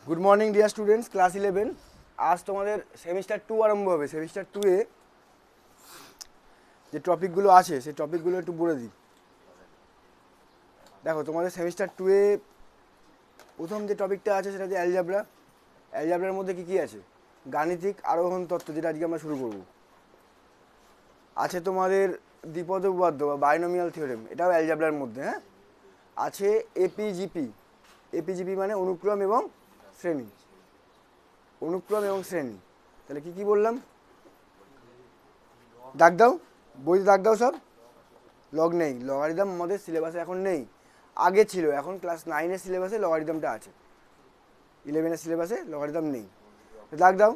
Good morning dear students, class 11। আজ তোমাদের semester 2 আরম্ভ হবে। সেমিস্টার 2-এ যে টপিকগুলো আছে সেই টপিকগুলো একটু বলে দিই। দেখো, তোমাদের সেমিস্টার 2-এ প্রথম যে টপিকটা আছে সেটা হচ্ছে অ্যালজাবরা। অ্যালজাবরার মধ্যে কী কী আছে? গাণিতিক আরোহণ তত্ত্ব, যেটা আজকে আমরা শুরু করব। আছে তোমাদের দ্বিপদ উপপাদ্য বা বাইনোমিয়াল থিওরেম, এটাও অ্যালজাবরার মধ্যে। হ্যাঁ, আছে এপিজিপি। এপিজিপি মানে অনুক্রম এবং শ্রেণী। অনুক্রম এবং শ্রেণী। তাহলে কি কি বললাম? দাগ দাও, বইতে দাগ দাও সব। লগ নেই, লগারিদম আমাদের সিলেবাসে এখন নেই। আগে ছিল, এখন ক্লাস 9-এর সিলেবাসে লগারিদমটা আছে, 11-এর সিলেবাসে লগারিদম নেই। দাগ দাও।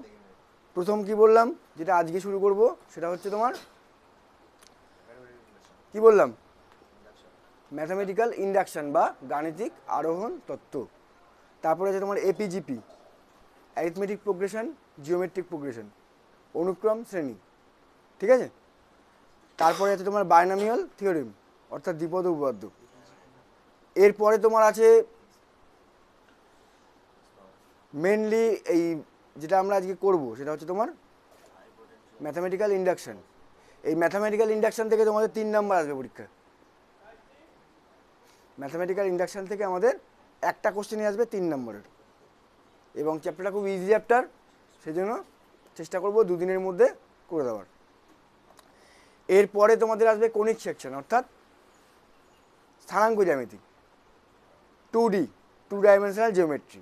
প্রথম কি বললাম, যেটা আজকে শুরু করব সেটা হচ্ছে তোমার কি বললাম, ম্যাথামেটিক্যাল ইন্ডাকশন বা গাণিতিক আরোহণ তত্ত্ব। তারপরে আছে তোমার এপিজিপি, অ্যারিথমেটিক প্রোগ্রেশন, জিওমেট্রিক প্রোগ্রেশন, অনুক্রম শ্রেণী। ঠিক আছে। তারপরে আছে তোমার বাইনোমিয়াল থিওরেম অর্থাৎ দ্বিপদ উপপাদ্য। এরপরে তোমার আছে মেনলি এই যেটা আমরা আজকে করব সেটা হচ্ছে তোমার ম্যাথামেটিক্যাল ইন্ডাকশন। এই ম্যাথামেটিক্যাল ইন্ডাকশন থেকে তোমাদের 3 নাম্বার আসবে পরীক্ষা। ম্যাথামেটিক্যাল ইন্ডাকশন থেকে আমাদের একটা কোশ্চেনই আসবে 3 নম্বরের, এবং চ্যাপ্টারটা খুব ইজি চ্যাপ্টার, সেই জন্য চেষ্টা করব 2 দিনের মধ্যে করে দেওয়ার। এরপরে তোমাদের আসবে কনিক সেকশন অর্থাৎ স্থানাঙ্ক জ্যামিতি, 2D, 2 ডাইমেনশনাল জিওমেট্রি।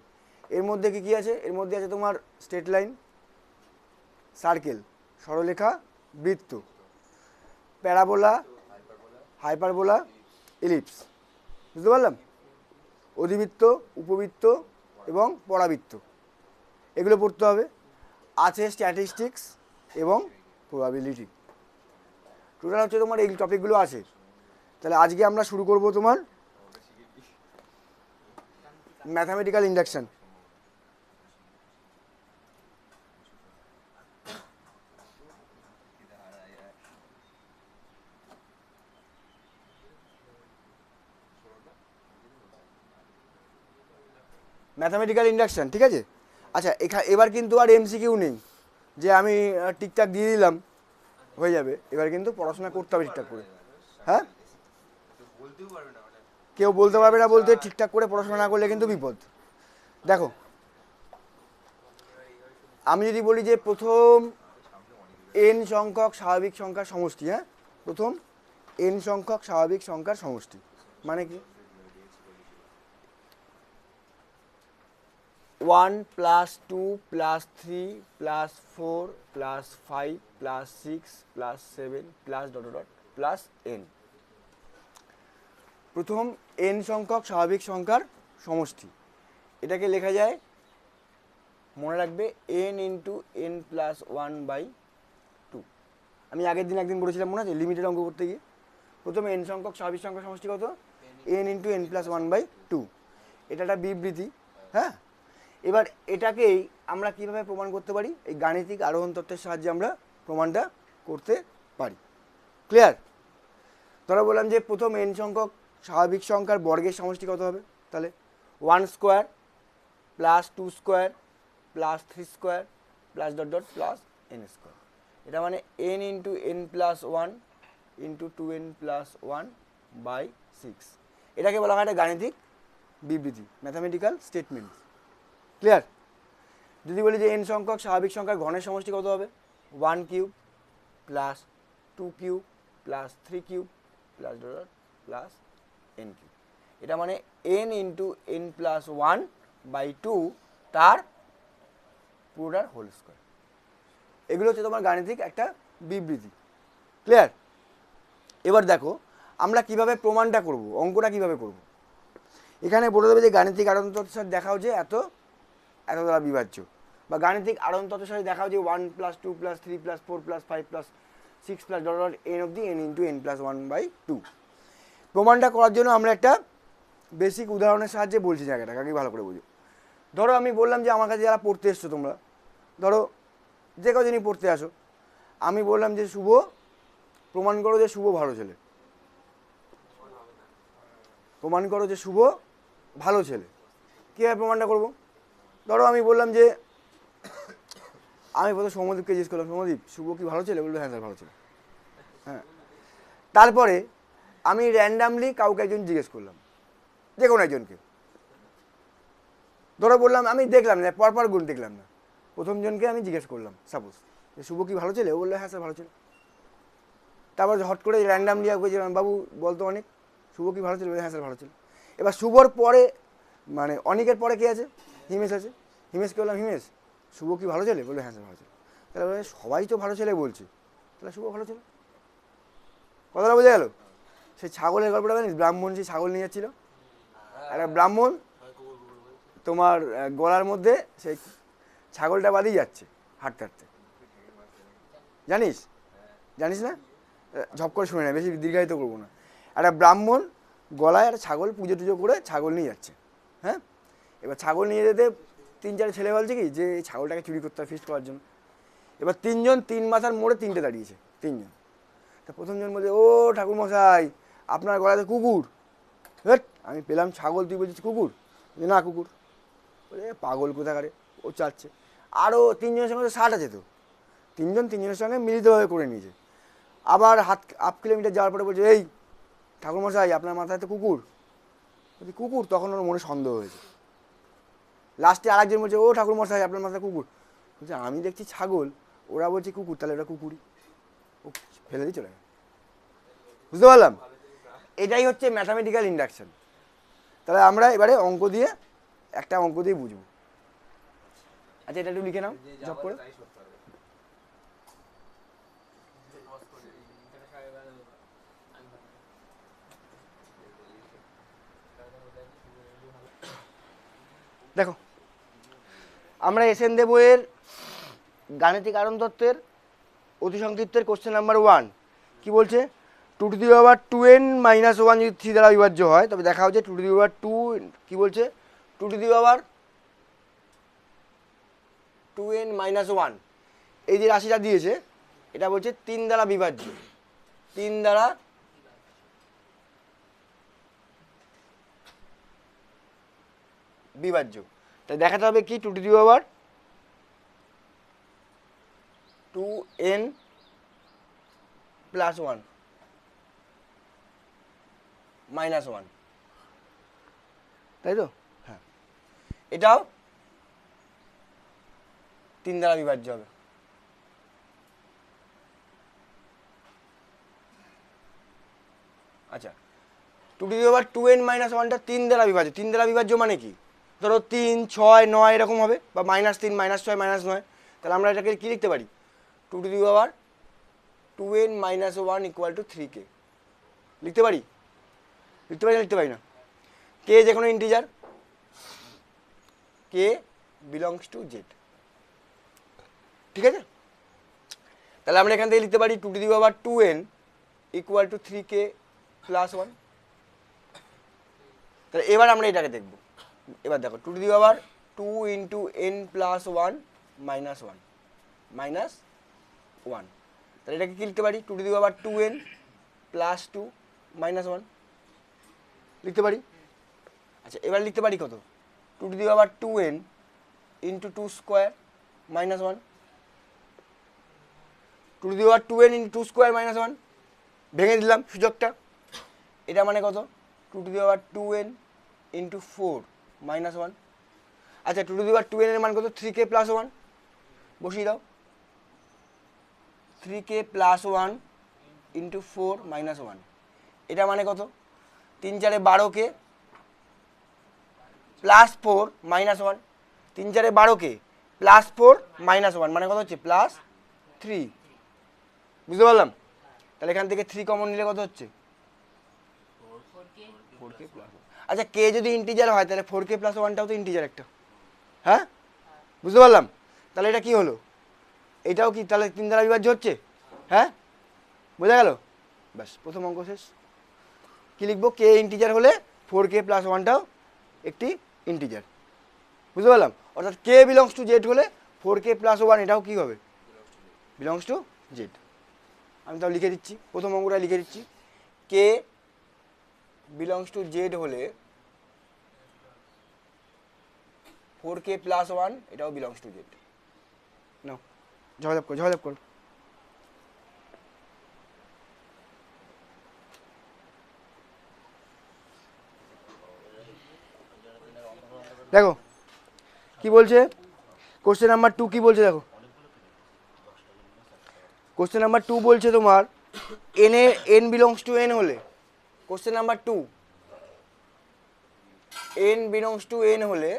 এর মধ্যে কি কি আছে? এর মধ্যে আছে তোমার স্ট্রেট লাইন, সার্কেল, সরলরেখা, বৃত্ত, প্যারাবোলা, হাইপারবোলা, ইলিপস। বুঝতে পারলাম? অধিবৃত্ত, উপবৃত্ত এবং পরাবৃত্ত, এগুলো পড়তে হবে। আছে স্ট্যাটিস্টিক্স এবং প্রবাবিলিটি। টোটাল হচ্ছে তোমার এই টপিকগুলো আছে। তাহলে আজকে আমরা শুরু করব তোমার ম্যাথামেটিক্যাল ইন্ডাকশন। ম্যাথামেটিক্যাল ইন্ডাকশন, ঠিক আছে। আচ্ছা, এবার কিন্তু আর এমসিকিউ নেই যে আমি ঠিকঠাক দিয়ে দিলাম হয়ে যাবে। এবার কিন্তু পড়াশোনা করতে হবে ঠিকঠাক করে। হ্যাঁ, কেউ বলতে পারবে না বলতে, ঠিকঠাক করে পড়াশোনা না করলে কিন্তু বিপদ। দেখো, আমি যদি বলি যে প্রথম n সংখ্যক স্বাভাবিক সংখ্যার সমষ্টি, হ্যাঁ, প্রথম n সংখ্যক স্বাভাবিক সংখ্যার সমষ্টি মানে কি? 1 + 2 + 3 + 4 + 5 + 6 + 7 +... n। প্রথম n সংখ্যক স্বাভাবিক সংখ্যার সমষ্টি, এটাকে লেখা যায়, মনে রাখবে, n × n + 1/2। আমি আগের দিন একদিন বলেছিলাম, মনে আছে, লিমিটেড অঙ্ক করতে গিয়ে প্রথম n সংখ্যক স্বাভাবিক সংখ্যার সমষ্টি কত? n × n + 1/2। এটা একটা বিবৃতি। হ্যাঁ, এবার এটাকেই আমরা কিভাবে প্রমাণ করতে পারি? এই গাণিতিক আরোহণ তত্ত্বের সাহায্যে আমরা প্রমাণটা করতে পারি। ক্লিয়ার? ধরো বললাম যে প্রথম n সংখ্যক স্বাভাবিক সংখ্যার বর্গের সমষ্টি কত হবে? তাহলে 1² + 2² + 3² +... n²। এটা মানে n × n + 1 × 2n + 1/6। এটাকে বলা হয় একটা গাণিতিক বিবৃতি, ম্যাথামেটিক্যাল স্টেটমেন্ট। ক্লিয়ার? যদি বলি যে n সংখ্যক স্বাভাবিক সংখ্যার ঘনের সমষ্টি কত হবে? 1³ + 2³ + 3³ +... n³। এটা মানে n × n + 1/2 তার পুরোটার হোল স্কয়ার। এগুলো হচ্ছে তোমার গাণিতিক একটা বিবৃতি। ক্লিয়ার? এবার দেখো আমরা কিভাবে প্রমাণটা করব, অঙ্কটা কিভাবে করব। এখানে বলে দেবে যে গাণিতিক আরোহণ তত্ত্বের সাথে দেখাও যে এত দ্বারা বিভাজ্য, বা গাণিতিক আরোহণ তত্ত্বের সাথে দেখাও যে 1 + 2 + 3 + 4 + 5 + 6 +... n অবধি n × n + 1/2। প্রমাণটা করার জন্য আমরা একটা বেসিক উদাহরণের সাহায্যে বলছি জায়গাটাকে আগে ভালো করে বুঝো। ধরো আমি বললাম যে আমার কাছে যারা পড়তে এসছো, তোমরা ধরো যে কদিনই পড়তে আসো, আমি বললাম যে শুভ, প্রমাণ করো যে শুভ ভালো ছেলে, প্রমাণ করো যে শুভ ভালো ছেলে। কীভাবে প্রমাণটা করবো? ধরো আমি বললাম যে আমি প্রথমে সৌম্যদীপকে জিজ্ঞেস করলাম, সৌম্যদীপ শুভ কি ভালো ছেলে? বললো হ্যাঁ স্যার ভালো ছেলে। হ্যাঁ, তারপরে আমি র্যান্ডামলি কাউকে একজন জিজ্ঞেস করলাম, যে কোনো একজনকে। ধরো বললাম, আমি দেখলাম না, পরপর গুণ দেখলাম না, প্রথম জনকে আমি জিজ্ঞেস করলাম সাপোজ যে শুভ কি ভালো ছেলে? ও বললো হ্যাঁ স্যার ভালো ছেলে। তারপর হট করে র্যান্ডামলি বলছিলাম, বাবু বলতো অনেক, শুভ কি ভালো ছেলে? হ্যাঁ স্যার ভালো ছেলে। এবার শুভর পরে মানে অনেকের পরে কে আছে? হিমেশ আছে। হিমেশকে বললাম, হিমেশ শুভ কি ভালো ছেলে? বললো হ্যাঁ স্যার ভালো ছেলে। তাহলে সবাই তো ভালো ছেলে বলছে, তাহলে শুভ ভালো ছেলে। কথাটা বোঝা গেল? সেই ছাগলের গল্পটা জানিস? ব্রাহ্মণ সেই ছাগল নিয়ে যাচ্ছিল, একটা ব্রাহ্মণ তোমার গলার মধ্যে সেই ছাগলটা বাঁধিয়ে যাচ্ছে হাঁটতে হাঁটতে, জানিস? জানিস না? ঝপ করে শুনে না, বেশি দীর্ঘায়িত করবো না। একটা ব্রাহ্মণ গলায় একটা ছাগল পুজো টুজো করে ছাগল নিয়ে যাচ্ছে। হ্যাঁ, এবার ছাগল নিয়ে যেতে 3-4 ছেলে বলছে কি যে এই ছাগলটাকে চুরি করতে হবে ফিস্ট করার জন্য। এবার 3জন 3 মাথার মোড়ে 3টে দাঁড়িয়েছে, 3জন। তা প্রথমজন বলছে, ও ঠাকুর মশাই আপনার গলাতে কুকুর। হেট, আমি পেলাম ছাগল, তুই বলছিস কুকুর? না কুকুর। বলে পাগল কোথাকারে, ও চাচ্ছে। আরও 3জনের সঙ্গে 60 আছে তো, 3জনের সঙ্গে মিলিতভাবে করে নিয়েছে। আবার হাফ কিলোমিটার যাওয়ার পরে বলছে, এই ঠাকুরমশাই আপনার মাথায় তো কুকুর। বলছি কুকুর? তখন ওর মনে সন্দেহ হয়েছে। লাস্টে আরেকজন বলছে, ও ঠাকুরমশাই আপনার মাথায় কুকুর। বলছে আমি দেখছি ছাগল, ওরা বলছে কুকুর, তাহলে ওরা কুকুরই। ও ফেলে দিয়ে চলে গেল। বুঝতে পারলাম? এটাই হচ্ছে ম্যাথামেটিক্যাল ইন্ডাকশন। তাহলে আমরা এবারে অঙ্ক দিয়ে একটা অঙ্ক দিয়ে বুঝবো। আচ্ছা এটা একটু লিখে নাও জব করে। দেখো আমরা এসএন দে বইয়ের গাণিতিক আরণ তত্ত্বের অতি সংক্ষিপ্তের কোশ্চেন নাম্বার 1 কি বলছে? 2^2n - 1 যদি 3 দ্বারা বিভাজ্য হয় তবে দেখা হচ্ছে 2^2 কি বলছে? 2^2n - 1 এই যে রাশিটা দিয়েছে এটা বলছে 3 দ্বারা বিভাজ্য, 3 দ্বারা বিভাজ্য। তাই দেখাতে হবে কি 2^2n + 1 - 1, তাই তো? হ্যাঁ, এটাও 3 দ্বারা বিভাজ্য হবে। আচ্ছা 2^2n - 1টা 3 দ্বারা বিভাজ্য। 3 দ্বারা বিভাজ্য মানে কি? ধরো 3, 6, 9 এরকম হবে, বা -3, -6, -9। তাহলে আমরা এটাকে কি লিখতে পারি? 2^2n - 1 = 3k লিখতে পারি? লিখতে পারি না লিখতে পারি না? কে যে কোনো integer, K belongs to Z, ঠিক আছে? তাহলে আমরা এখান থেকে লিখতে পারি 2^2n = 3k + 1। তাহলে এবার আমরা এটাকে দেখব। এবার দেখো 2 × n + 1 - 1 - 1। তাহলে এটাকে কি লিখতে পারি? 2^2n + 2 - 1 লিখতে পারি। আচ্ছা এবার লিখতে পারি কত? 2^2n × 2² - 1 2^2n × 2² - 1 ভেঙে দিলাম সূচকটা। এটা মানে কত? 2^2n × 4 - 1। আচ্ছা 2^2n এর মান কত? 3k + 1 বসিয়ে দাও। 3k + 1 × 4 - 1 এটা মানে কত? 3 × 4 = 12k + 4 - 1 3 × 4 = 12k + 4 - 1 মানে কত হচ্ছে? +3। বুঝতে পারলাম? তাহলে এখান থেকে 3 কমন নিলে কত হচ্ছে? 4k + 1। আচ্ছা কে যদি ইন্টিজার হয় তাহলে 4k + 1টাও তো ইন্টিজার একটা, হ্যাঁ? বুঝতে পারলাম? তাহলে এটা কি হলো? এটাও কি তাহলে 3 দ্বারা বিভাজ্য হচ্ছে? হ্যাঁ, বোঝা গেল? ব্যাস প্রথম অঙ্ক শেষ। কি লিখবো? কে ইন্টিজার হলে 4k + 1টাও একটি ইন্টিজার। বুঝতে পারলাম? অর্থাৎ কে বিলংস টু জেড হলে 4k + 1 এটাও কি হবে? Belongs to Z. আমি তাও লিখে দিচ্ছি, প্রথম অঙ্কটা লিখে দিচ্ছি। কে বিলংস টু জেড হলে 4k প্লাস 1 এটাও বিলংস টু জেড। নাও ঝড় করো। দেখো কি বলছে কোশ্চেন নাম্বার 2 কি বলছে দেখো, কোশ্চেন নাম্বার 2 বলছে তোমার n বিলংস টু n হলে, question number 2 n belongs to n হলে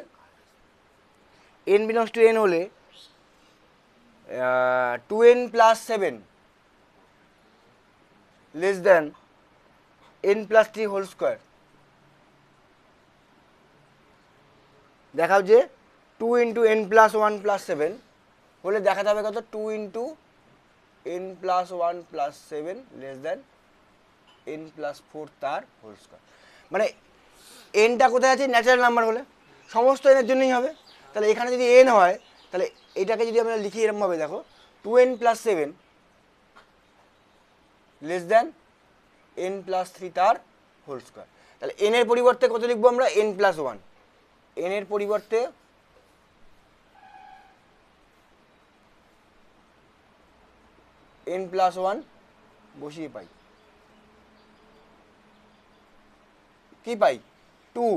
2n plus 7 less than n plus 3 whole square. দেখাও যে 2 ইন্টু n প্লাস 1 প্লাস 7 হলে দেখাতে হবে কত, 2 into n plus 1 plus 7 less than n plus 4 তার হোল স্কোয়ার। মানে nটা কোথায় আছে, ন্যাচারাল নাম্বার হলে সমস্ত n এর জন্যই হবে। তাহলে এখানে যদি n হয় তাহলে এটাকে যদি আমরা লিখি এরকমভাবে, দেখো 2n plus 7 less than n plus 3 তার হোল স্কোয়ার। তাহলে n এর পরিবর্তে কত লিখবো আমরা, n প্লাস 1, n এর পরিবর্তে n প্লাস 1 বসিয়ে পাই, কি পাই 2,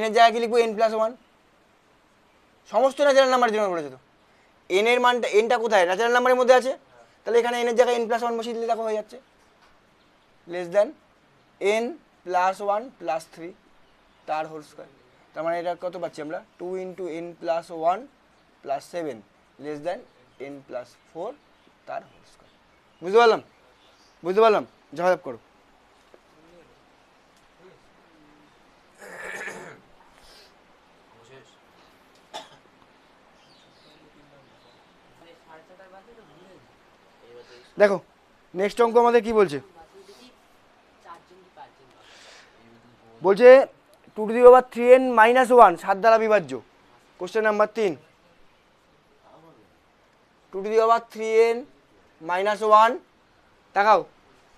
n এর জায়গায় কি লিখবো n প্লাস 1, সমস্ত ন্যাচারাল নাম্বারের জন্য বলেছে তো, n এর মানটা nটা কোথায় ন্যাচারাল নাম্বারের মধ্যে আছে, তাহলে এখানে n এর জায়গায় n প্লাস 1 বসিয়ে দিলে দেখো হয়ে যাচ্ছে less than n plus 1 plus 3 তার হোল স্কোয়ার। তার মানে এটা কত পাচ্ছি আমরা, 2 into n plus 1 plus 7 less than n plus 4 তার হোল স্কোয়ার। বুঝতে পারলাম জবাব করো। দেখো নেক্সট অঙ্ক আমাদের কি বলছে, বলছে 2^3n - 1 7 দ্বারা বিভাজ্য। কোশ্চেন নাম্বার 3 2^3n - 1 দেখাও,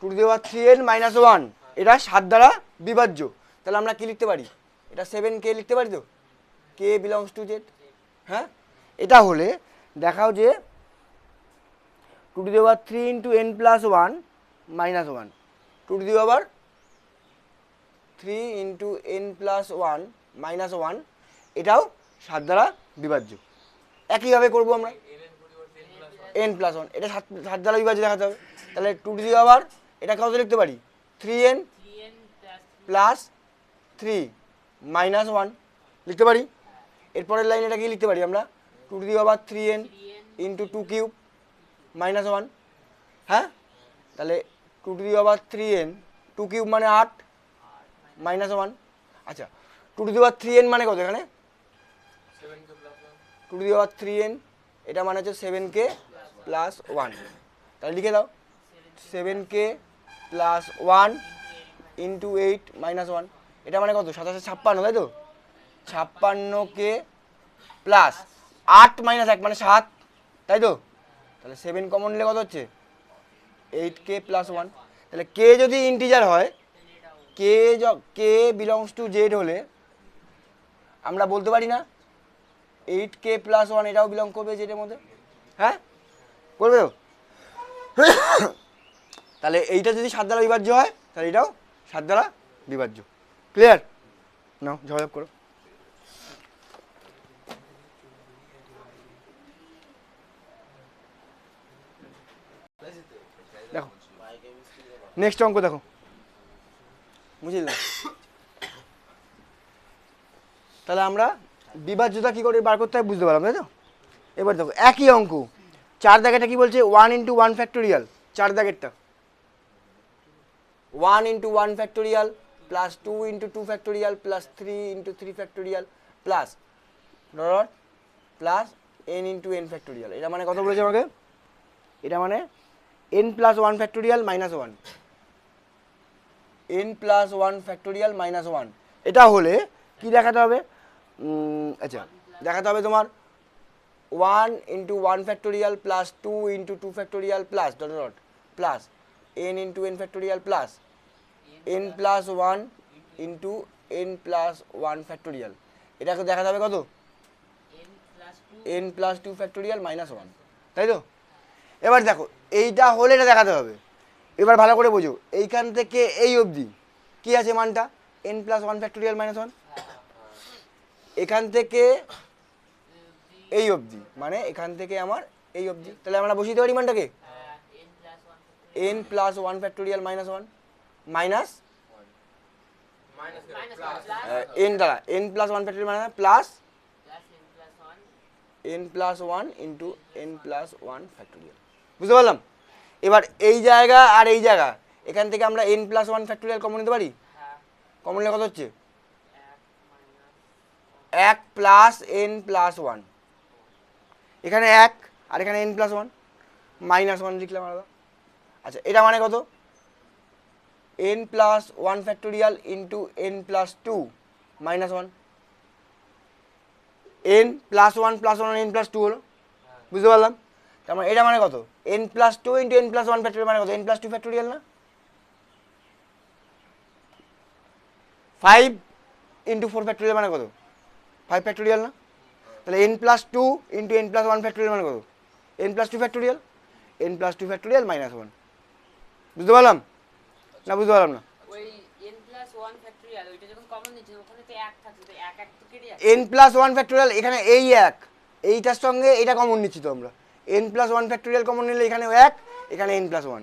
2^3n - 1 এটা 7 দ্বারা বিভাজ্য। তাহলে আমরা কি লিখতে পারি, এটা 7k লিখতে পারি তো, k বিলংস টু জেড। হ্যাঁ, এটা হলে দেখাও যে 2^3 into n plus 1 minus 1, 2^3 into n plus 1 minus 1 এটাও 7 দ্বারা বিভাজ্য। একইভাবে করবো আমরা n প্লাস 1, এটা 7 দ্বারা বিভাজ্য দেখাতে হবে। তাহলে 2^, এটা কত লিখতে পারি, 3n প্লাস 3 মাইনাস 1 লিখতে পারি। এরপরের লাইন এটা কি লিখতে পারি আমরা, 2^3n ইন্টু 2 কিউব মাইনাস 1। হ্যাঁ, তাহলে 2^3n 2 কিউব মানে 8 মাইনাস 1। আচ্ছা 2^3n মানে কত, এখানে 2^3n এটা মানে হচ্ছে 7k প্লাস 1। তাহলে লিখে দাও 7k প্লাস 1 ইন্টু 8 মাইনাস 1, এটা মানে কত 57, তাই তো, 56k প্লাস 8 মাইনাস 1 মানে 7, তাই তো। তাহলে 7 কমন নিলে কত হচ্ছে 8k প্লাস 1। তাহলে k যদি ইন্টিজার হয়, k বিলংস টু জেড হলে আমরা বলতে পারি না 8k প্লাস 1 এটাও বিলং করবে জেডের মধ্যে। হ্যাঁ করবে তো। তাহলে এইটা যদি 7 দ্বারা বিভাজ্য হয় তাহলে এটাও 7 দ্বারা বিভাজ্য। ক্লিয়ার? নাও জবাব করো। দেখো নেক্সট অঙ্ক দেখো, বুঝলে? তাহলে আমরা বিভাজ্যতা কি করে বার করতে হয় বুঝতে পারলাম, তাই তো। এবার দেখো একই অঙ্ক 4 দাগেরটা কি বলছে, 1 into 1 factorial, 4 দাগেরটা 1 into 1 factorial plus 2 into 2 factorial plus 3 into 3 factorial plus dot plus n into n factorial. এটা মানে কত বলেছে আমাকে, এটা মানে n plus 1 factorial minus 1, n plus 1 factorial minus 1। এটা হলে কি দেখাতে হবে, আচ্ছা দেখাতে হবে তোমার 1 into 1 factorial plus 2 into 2 factorial plus dot dot plus n into n factorial plus n plus 1 into n plus 1 factorial. এটাকে দেখাতে হবে কত n plus two factorial minus one, তাই তো? এবার দেখো এইটা হলে এটা দেখাতে হবে। এবার ভালো করে বোঝো, এইখান থেকে এই অবধি কি আছে মানটা N plus one factorial minus one, এখান থেকে এই অবধি মানে এখান থেকে আমার এই অবধি, তাহলে আমরা বসিয়ে দিতে পারি মানটাকে n plus one factorial minus one minus n দ্বারা n plus one factorial minus plus n plus one into n plus one factorial. বুঝতে পারলাম? এবার এই জায়গা আর এই জায়গা এখান থেকে আমরা N plus one factorial common নিতে পারি। কমন নিলে কত হচ্ছে? এক প্লাস এন প্লাস ওয়ান, এখানে এক আর এখানে n plus one minus one লিখলাম আলাদা। আচ্ছা এটা মানে কত? N plus one factorial into n plus two minus one, n plus one n plus two হলো। বুঝতে পারলাম? তার মানে এটা মানে কত? N plus two into n plus one factorial মানে কত? এন প্লাস টু ফ্যাক্টোরিয়াল না? 5 ইন্টু ফোর ফ্যাক্টোরিয়াল মানে কত? 5 ফ্যাক্টোরিয়াল না? তাহলে n plus two into n plus one factorial মানে কত? N plus two factorial, n plus two factorial minus one. বুঝতে পারলাম না? বুঝতে পারলাম না? এন প্লাস ওয়ান ফ্যাক্টোরিয়াল এখানে এই এক, এইটার সঙ্গে এইটা কমন নিচ্ছি তো আমরা। N plus one factorial common নিলে এখানে এক, এখানে এন প্লাস ওয়ান।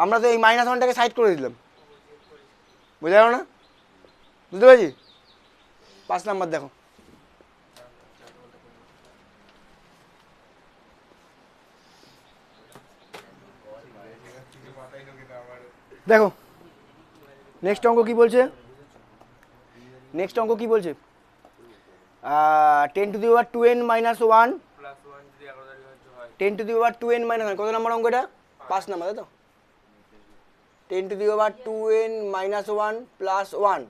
আমরা তো এই মাইনাস ওয়ানটাকে সাইড করে দিলাম। বুঝা গেল না? বুঝতে পারছি? 5 নাম্বার দেখো, দেখো নেক্সট অঙ্ক কি বলছে? নেক্সট অঙ্ক কি বলছে? 10 two the power 2n minus one, 10 two the power 2n minus one. কত নম্বর অঙ্ক এটা? 5 নাম্বার, তাই তো? 10 two the power 2n minus one plus one,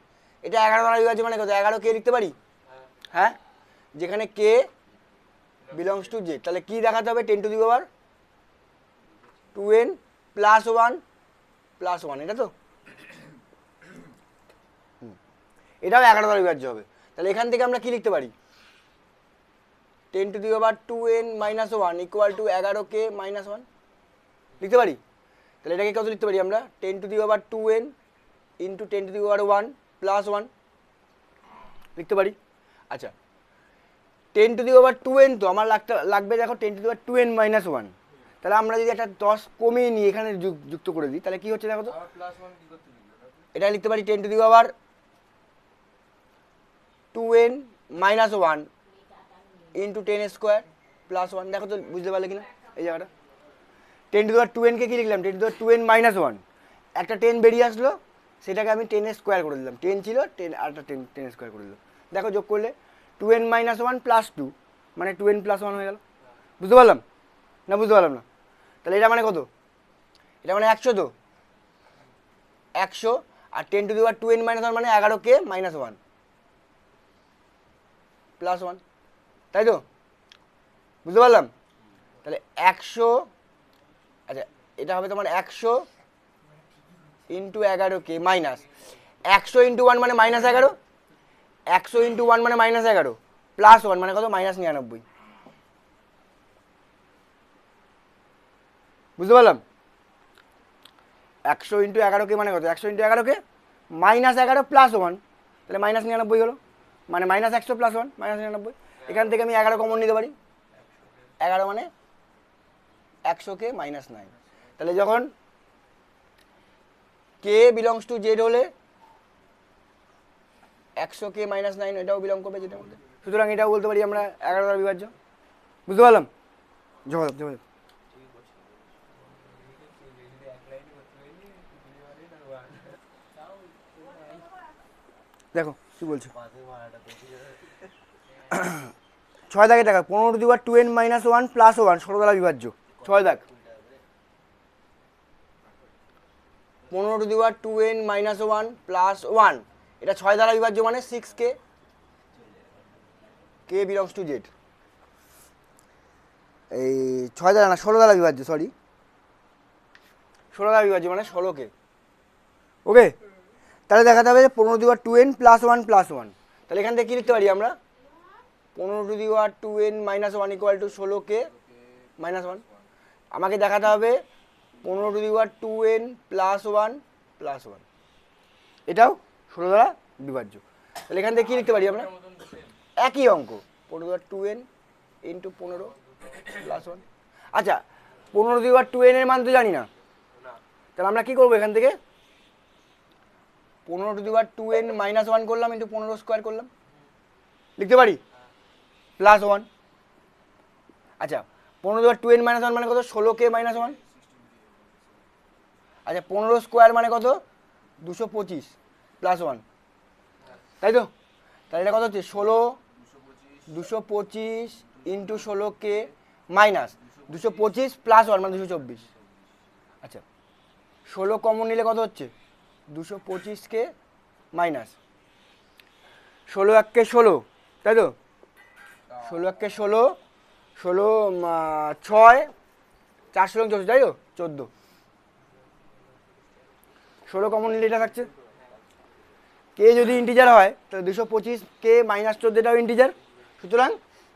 এটা 11 দ্বারা বিভাজ্য মানে কত? 11 কে লিখতে পারি? হ্যাঁ, যেখানে কে বিলংস টু জেড। তাহলে কি দেখাতে হবে? 10 two the power 2n plus one plus one, এটা তো? এটাও 11 দ্বারা বিভাজ্য হবে। তাহলে এখান থেকে আমরা কি লিখতে পারি? 10 two the power 2n minus one equal to 11k minus one লিখতে পারি। তাহলে এটাকে কত লিখতে পারি আমরা? 10 two the power 2n into 10 two the power one plus one লিখতে পারি। আচ্ছা 10 টু দি পাওয়ার 2n তো আমার লাগবে দেখো 10 two the power 2n minus one. তাহলে আমরা যদি একটা 10 কমিয়ে নিই এখানে যুক্ত করে দিই, তাহলে কি হচ্ছে দেখো তো? এটা লিখতে পারি 10 two the power 2n minus one into 10 square plus one. দেখো তো বুঝতে পারলে কিনা এই জায়গাটা? 10 টু দি পাওয়ার 2n কে কি লিখলাম? 10 two the power 2n minus one, একটা 10 বেরিয়ে আসলো, সেটাকে আমি 10 স্কোয়ার করে দিলাম। 10 ছিল 10 আর একটা 10 স্কোয়ার করে দিলাম। দেখো যোগ করলে 2n minus one plus two মানে 2n প্লাস ওয়ান হয়ে গেল। বুঝতে পারলাম না? বুঝতে পারলাম না? তাহলে এটা মানে কত? এটা মানে 100 তো? 100 আর 10 two the power 2n minus one মানে 11k minus one plus one, তাই তো? বুঝতে পারলাম? তাহলে 100, আচ্ছা এটা হবে তোমার 100 into 11k minus 100 into one মানে মাইনাস 11, 100 ইন্টু ওয়ান মানে মাইনাস 11 প্লাস ওয়ান মানে কত? মাইনাস 99। বুঝতে পারলাম? 100 ইন্টু 11k মানে কত? 100 into 11k minus 11 plus one, তাহলে মাইনাস 99 হলো, মানে মাইনাস 100 প্লাস ওয়ান মাইনাস 99। এখান থেকে আমি 11 কমন নিতে পারি, 11 মানে 100k মাইনাস 9। তাহলে যখন কে বিলংস টু জেড হলে 100k মাইনাস 9 এটাও বিলং করবে যেটার মধ্যে, সুতরাং এটাও বলতে পারি আমরা 11 দ্বারা বিভাজ্য। বুঝতে পারলাম? জবাব জবাব দেখো কি বলছো? 6 দাগে দেখা 15 two the power 2n minus one plus one 16 দ্বারা বিভাজ্য। 6 দাগ 15 two the power 2n minus one plus one, এটা 6 দ্বারা বিভাজ্য মানে 6k, K belongs to Z. এই 6 দ্বারা না 16 দ্বারা বিভাজ্য, সরি 16 দ্বারা বিভাজ্য মানে 16k। ওকে, তাহলে দেখাতে হবে যে 15 two the power 2n plus one plus one. তাহলে এখান থেকে কী লিখতে পারি আমরা? 15^2n - 1 = 16k - 1। আমাকে দেখাতে হবে 15^2n + 1 + 1, এটাও 16 দ্বারা বিভাজ্য। তাহলে এখান থেকে কি লিখতে পারি আমরা? একই অঙ্ক, 15^2n × 15 + 1। আচ্ছা, 15^2n এর মান তো জানি না, তাহলে আমরা কি করবো? এখান থেকে 15^2n - 1 করলাম, × 15² করলাম, লিখতে পারি +1। আচ্ছা, 15^2n - 1 মানে কত? 16k - 1। আচ্ছা, 15² মানে কত? 225 + 1, তাই তো? তাহলে এটা কত হচ্ছে? 16 225 × 16k - 225 + 1 মানে 224। আচ্ছা, 16 কমন নিলে কত হচ্ছে? 225k মাইনাস 16 1 16, তাই তো? 16 1 16, 16 6 4 16 14, তাই তো? 14। 16 কমন নিলে এটা থাকছে। কে যদি ইন্টিজার হয় তাহলে 225k - 14টাও ইন্টিজার, সুতরাং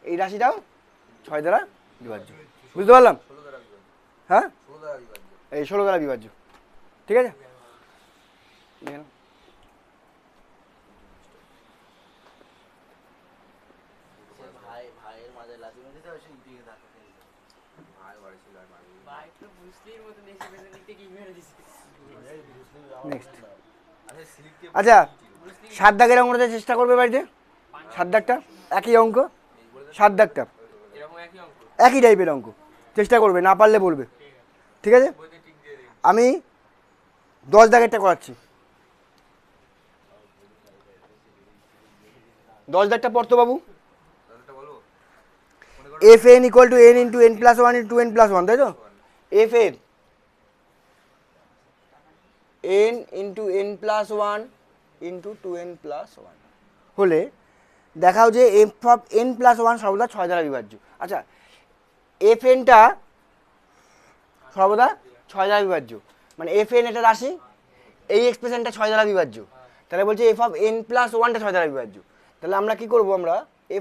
এই রাশিটাও 6 দ্বারা বিভাজ্য। বুঝতে পারলাম? হ্যাঁ, এই 16 দ্বারা বিভাজ্য। ঠিক আছে, নেক্সট। আচ্ছা, 7 দাগের অঙ্কটা চেষ্টা করবে বাড়িতে। 7 দাগটা একই অঙ্ক, 7 দাগটা একই টাইপের অঙ্ক, চেষ্টা করবে, না পারলে বলবে। ঠিক আছে, আমি 10 দাগেরটা করাচ্ছি। 10 দাগটা পড়তো বাবু। fn = n × n + 1 × 2n + 1, তাই তো? fn n × n + 1 × 2n + 1 হলে দেখাও যে f(n + 1) সর্বদা 6 দ্বারা বিভাজ্য। আচ্ছা, fnটা সর্বদা 6 দ্বারা বিভাজ্য, মানে fn এটা রাশি, এই এক্সপ্রেশনটা 6 দ্বারা বিভাজ্য। তাহলে বলছে f(n + 1)টা 6 দ্বারা বিভাজ্য। তাহলে আমরা কি করব? আমরা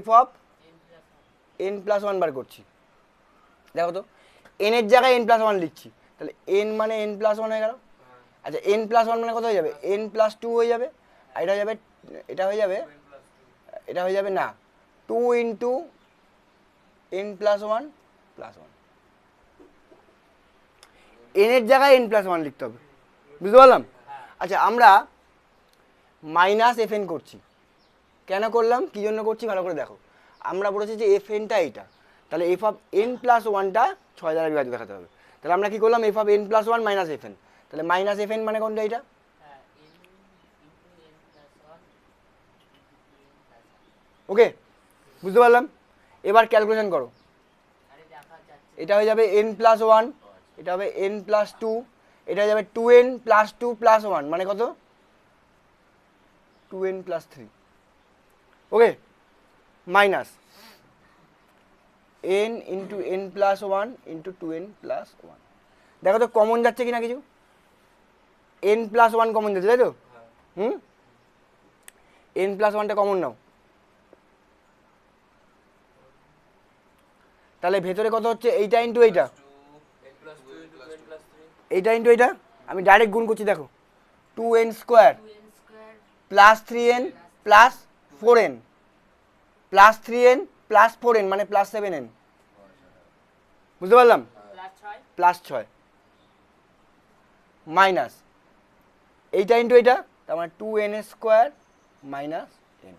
f(n + 1) বার করছি। দেখো তো, n এর জায়গায় n + 1 লিখছি, তাহলে n মানে n + 1 হয়ে গেল। আচ্ছা, n + 1 মানে কত হয়ে যাবে? n + 2 হয়ে যাবে। আর এটা হয়ে যাবে, এটা হয়ে যাবে, এটা হয়ে যাবে না, 2 × n + 1 + 1। n এর জায়গায় n + 1 লিখতে হবে। বুঝতে পারলাম? আচ্ছা, আমরা -fn করছি। কেন করলাম, কি জন্য করছি, ভালো করে দেখো। আমরা বলেছি যে fnটা এইটা, তাহলে f(n + 1)টা 6 দ্বারা বিভাজ্য দেখাতে হবে। তাহলে আমরা কি করলাম? f(n + 1) - fn, তাহলে -fn মানে কোনটা? এইটা। ওকে, বুঝতে পারলাম? এবার ক্যালকুলেশন করো। এটা হয়ে যাবে n + 1, এটা হবে n + 2, এটা হয়ে যাবে 2n + 2 + 1 মানে কত? 2n + 3। ওকে, মাইনাস n × n + 1 × 2n + 1। দেখো তো কমন যাচ্ছে কিনা কিছু? n + 1 কমন যাচ্ছে, তাই তো? n + 1টা কমন নাও, তাহলে ভেতরে কত হচ্ছে? এইটা ইন্টু এইটা, এইটা ইন্টু এইটা। আমি ডাইরেক্ট গুণ করছি, দেখো, 2n² + 3n + 4n + 3n + 4n মানে +7n। বুঝতে পারলাম? +6 মাইনাস এইটা ইন্টু এইটা, তার মানে 2n² - n।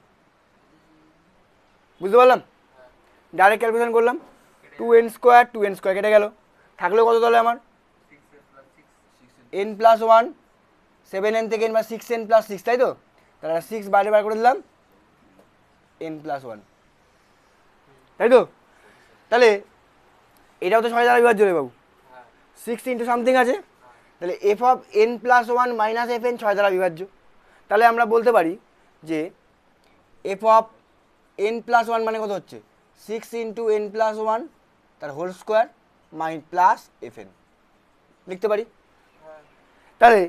বুঝতে পারলাম? ডাইরেক্ট ক্যালকুলেশন করলাম, 2n² 2n² কেটে গেল, থাকলো কত তাহলে আমার? n + 1, 7n থেকে n 6n + 6, তাই তো? তাহলে 6 বাইরে বার করে দিলাম, n + 1, তাই তো? তাহলে এটাও তো 6 দ্বারা বিভাজ্য রে বাবু, 6 × সামথিং আছে, তাহলে f(n + 1 - fn) 6 দ্বারা বিভাজ্য। তাহলে আমরা বলতে পারি যে f(n + 1) মানে কত হচ্ছে? 6 × n + 1 তার হোল স্কোয়ার প্লাস fn লিখতে পারি। তাহলে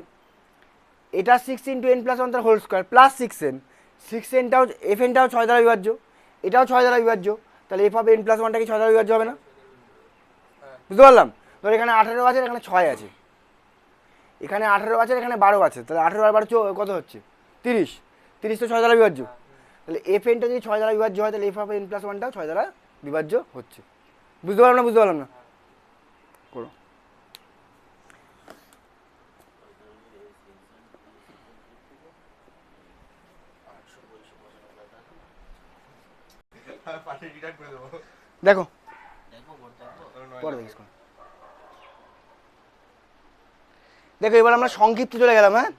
এটা 6 × n + 1 তার হোল স্কোয়ার প্লাস 6n, 6nটাও fnটাও 6 দ্বারা বিভাজ্য। এটাও 6 দ্বারা বিভাজ্য, তাহলে এফ অফ এন প্লাস ওয়ানটা কি 6 দ্বারা বিভাজ্য হবে না? বুঝতে পারলাম? ধর এখানে 18 আছে, এখানে 6 আছে, এখানে 18 আছে, এখানে 12 আছে, তাহলে 18 আর 12 কত হচ্ছে? 30। 30 তো 6 দ্বারা বিভাজ্য, তাহলে এফ এনটা যদি 6 দ্বারা বিভাজ্য হয় তাহলে এফ অফ এন প্লাস ওয়ানটাও 6 দ্বারা বিভাজ্য হচ্ছে। বুঝতে পারলাম না? বুঝতে পারলাম না? করো। দেখো পরে দেখিস। দেখো এবার আমরা সংক্ষিপ্ত চলে গেলাম। হ্যাঁ,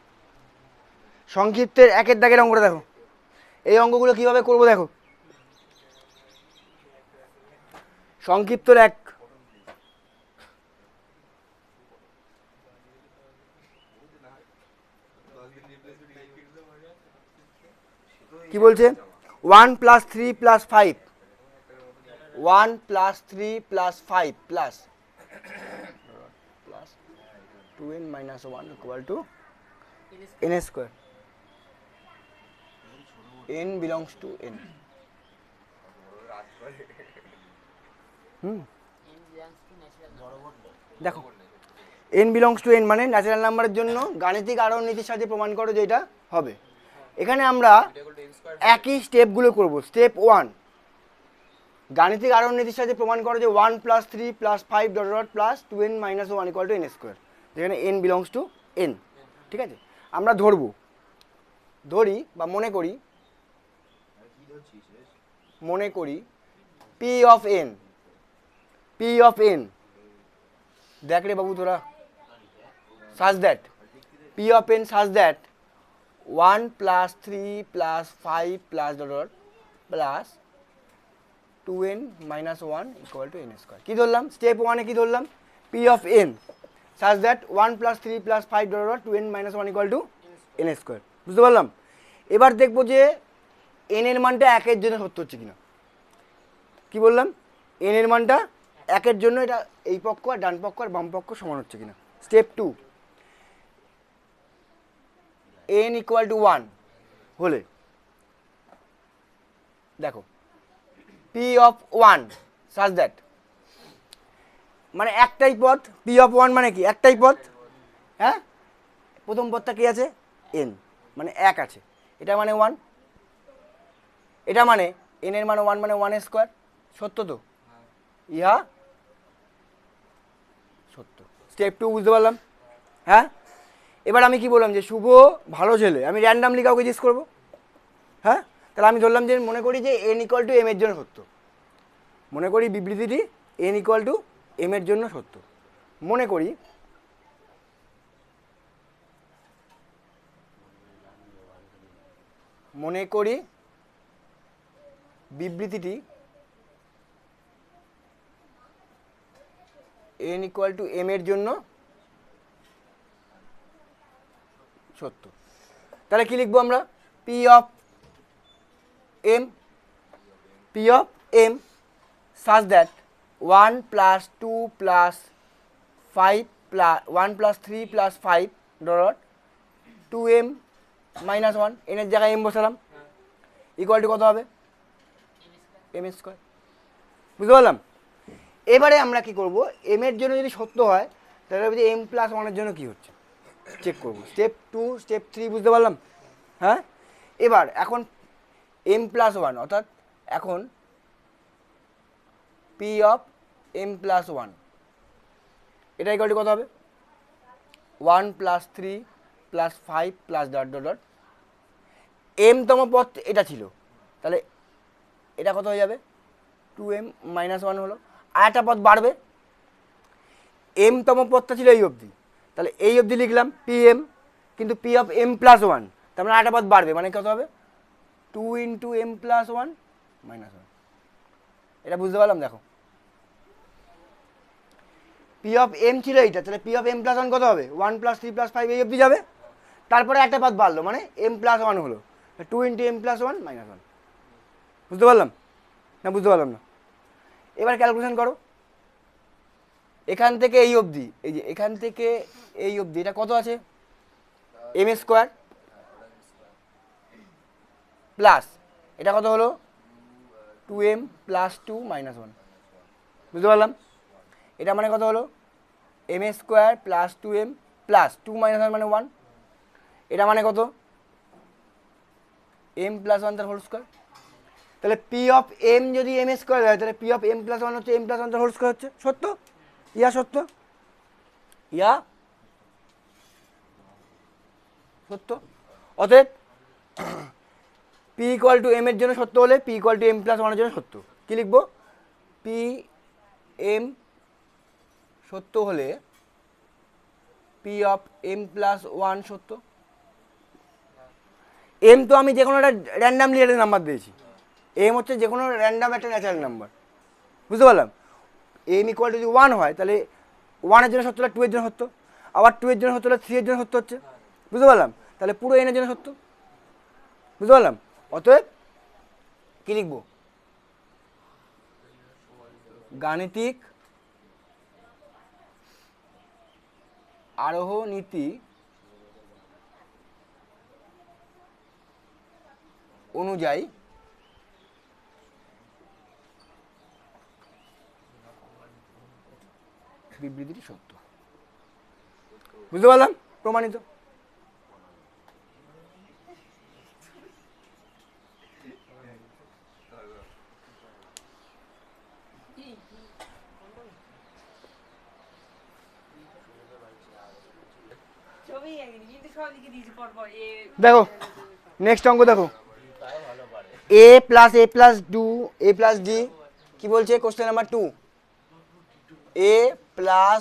সংক্ষিপ্তের একের দাগের অঙ্কটা দেখো। এই অঙ্কগুলো কিভাবে করবো দেখো। সংক্ষিপ্তর এক, কি বলছে? 1 + 3 + 5, 1 + 3 + 5 plus 2n - 1 = n square, n belongs to n। দেখো n belongs to n মানে ন্যাচারাল নাম্বারের জন্য গাণিতিক আরোহণ নীতির সাথে প্রমাণ করো যে এটা হবে। এখানে আমরা একই স্টেপগুলো করব। স্টেপ 1, গাণিতিক আরোহণ নীতির সাথে প্রমাণ করো যে 1 + 3 + 5 + 2n - 1 = n স্কোয়ার, যেখানে n belongs to n। ঠিক আছে, আমরা ধরি বা মনে করি p of n, দেখ রে বাবু তোরা, such that p of n such that 1 + 3 + 5 plus 2n - 1 = n square. কি ধরলাম? স্টেপ 1-এ কি ধরলাম? p of n such that 1 + 3 + 5 2n - 1 = n square. বুঝতে পারলাম? এবার দেখবো যে n এর মানটা 1 এর জন্য সত্য হচ্ছে কিনা। কি বললাম? n এর মানটা 1 এর জন্য এটা এই পক্ষ আর ডান পক্ষ আর বাম পক্ষ সমান হচ্ছে কিনা। স্টেপ 2, n = 1 হলে দেখো p of 1 such that, মানে একটাই পদ, p of 1 মানে কি? একটাই পদ। হ্যাঁ, প্রথম পদটা কি আছে? n, মানে 1 আছে, এটা মানে 1, এটা মানে n এর মান 1 মানে 1 স্কোয়ার। সত্য তো? ইহা সত্য। স্টেপ 2 বুঝতে পারলাম? হ্যাঁ, এবার আমি কি বললাম যে শুভ ভালো ছেলে, আমি র্যান্ডামলি কাউকে জিজ্ঞেস করবো। হ্যাঁ, তাহলে আমি ধরলাম যে মনে করি যে n = m এর জন্য সত্য, মনে করি বিবৃতিটি n = m এর জন্য সত্য। মনে করি বিবৃতিটি n = m এর জন্য সত্য। তাহলে কি লিখবো আমরা? p of m such that 1 + 2 + 5 1 + 3 + 5 2m - 1, n এর জায়গায় m বসালাম, ইকুয়াল টু কত হবে? m square. বুঝতে পারলাম? এবারে আমরা কি করব, m এর জন্য যদি সত্য হয় তাহলে বলছি m + 1 এর জন্য কি হচ্ছে চেক করব। স্টেপ 2, স্টেপ 3 বুঝতে পারলাম? হ্যাঁ, এবার এখন m + 1 অর্থাৎ এখন p of m + 1 এটা ইকুয়াল টু কত হবে? 1 + 3 + 5 + ... m তম পদ এটা ছিল, তাহলে এটা কত হয়ে যাবে? 2m - 1 হলো। আর একটা পদ বাড়বে, m তম পদটা ছিল এই অবধি, তাহলে এই অবধি লিখলাম pm, কিন্তু p of m + 1, তার মানে আরেকটা পদ বাড়বে, মানে কত হবে? 2 × m + 1 - 1। এটা বুঝতে পারলাম? দেখো p of m ছিল এইটা, তাহলে p of m + 1 কত হবে? 1 + 3 + 5 এই অবধি যাবে, তারপরে একটা পদ বাড়লো, মানে m + 1 হলো, 2 × m + 1 - 1। বুঝতে পারলাম না? বুঝতে পারলাম না? এবার ক্যালকুলেশন করো, এখান থেকে এই অবধি, এই যে এখান থেকে এই অবধি এটা কত আছে? m স্কোয়ার প্লাস এটা কত হলো? 2m প্লাস 2 মাইনাস 1, বুঝতে পারলাম? এটা মানে কত হলো m square plus 2m plus 2 minus 1 মানে 1, এটা মানে কত m প্লাস 1 তার হোল স্কোয়ার। তাহলে পি অফ এম যদি এম স্কোয়ার হয় তাহলে পি অফ এম প্লাস 1 হচ্ছে m প্লাস 1 তার হোল স্কোয়ার হচ্ছে, সত্য? ইয়া সত্য? ইয়া সত্য। অতএব পি ইকুয়াল টু এম এর জন্য সত্য হলে p equal to m plus 1 এর জন্য সত্য। কি লিখবো? পি এম সত্য হলে পি অফ এম প্লাস 1 সত্য। এম তো আমি যে কোনো একটা র্যান্ডামলি একটা নাম্বার দিয়েছি, এম হচ্ছে যে কোনো র্যান্ডাম একটা ন্যাচারাল নাম্বার, বুঝতে পারলাম? এম ইকুয়াল যদি 1 হয় তাহলে 1 এর জন্য সত্য হলে 2 এর জন্য সত্য, আবার 2 এর জন্য সত্য হলে 3 এর জন্য সত্য হচ্ছে, বুঝতে পারলাম? তাহলে পুরো এন এর জন্য সত্য, বুঝতে পারলাম? অতএব কি লিখবো? গাণিতিক আরোহ নীতি অনুযায়ী বিবৃতিটি সত্য, বুঝতে পারলাম? প্রমাণিত। দেখো নেক্সট অঙ্ক দেখো, এ প্লাস ডি, কি বলছে question number 2, a plus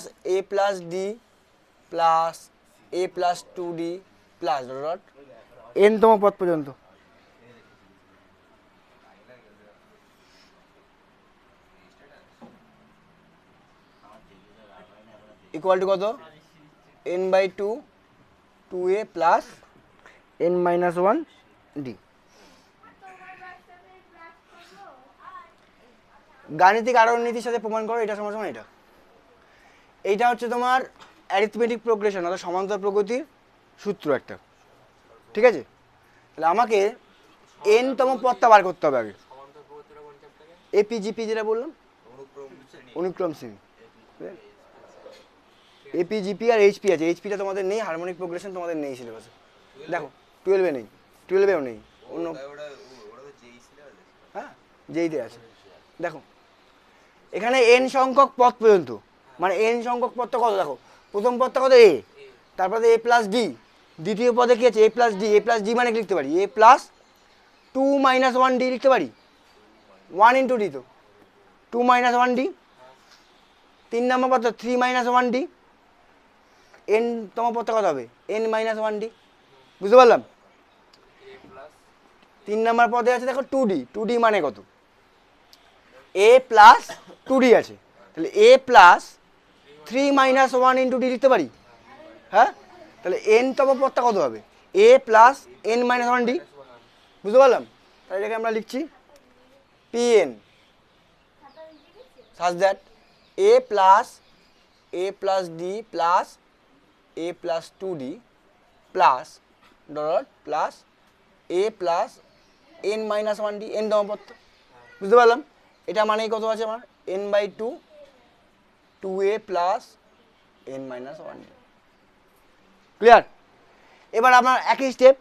d plus a plus 2d plus dot n তম পদ পর্যন্ত। ইকুয়াল টু কত? n/2 2a plus n-1d। গাণিতিক আরোহণ নীতির সাথে প্রমাণ করো এটা সমান এটা। এইটা হচ্ছে তোমার অ্যারিথমেটিক প্রোগ্রেশন অর্থাৎ সমান্তরাল প্রগতির সূত্র একটা, ঠিক আছে? তাহলে আমাকে এন তম পদটা বার করতে হবে আগে। এপিজিপি যেটা বললাম, অনুক্রম শ্রেণী, এপিজিপি আর এইচপি আছে। এইচপিটা তোমাদের নেই, হারমোনিক প্রোগ্রেশন তোমাদের নেই সিলেবাসে। দেখো 12-এ নেই, 12-এও নেই, অন্য হ্যাঁ যেইতে আছে। দেখো এখানে এন সংখ্যক পদ পর্যন্ত, মানে এন সংখ্যক পদটা কত? দেখো প্রথম পদটা কত? এ, তারপরে এ প্লাস ডি, দ্বিতীয় পদে কি আছে? এ প্লাস ডি মানে লিখতে পারি এ প্লাস 2 মাইনাস 1d লিখতে পারি, 1 ইন্টু ডি তো 2 মাইনাস 1d। 3 নম্বর পদটা 3 মাইনাস 1d, এন তম পদটা কত হবে? n মাইনাস 1d, বুঝতে পারলাম? 3 নম্বর পদে আছে দেখো 2d মানে কত? এ প্লাস 2d আছে, তাহলে এ প্লাস 3 মাইনাস 1 ইন্টু ডি লিখতে পারি, হ্যাঁ? তাহলে এন তম পদটা কত হবে? A plus n minus 1d, বুঝতে পারলাম? তাহলে এটাকে আমরা লিখছি pn such that a plus d plus a plus 2d plus dot plus a plus n minus 1d, n তম পদটা, বুঝতে পারলাম? এটা মানেই কত আছে আমার? n/2 2a plus n minus 1d, clear? এবার আপনার একই স্টেপ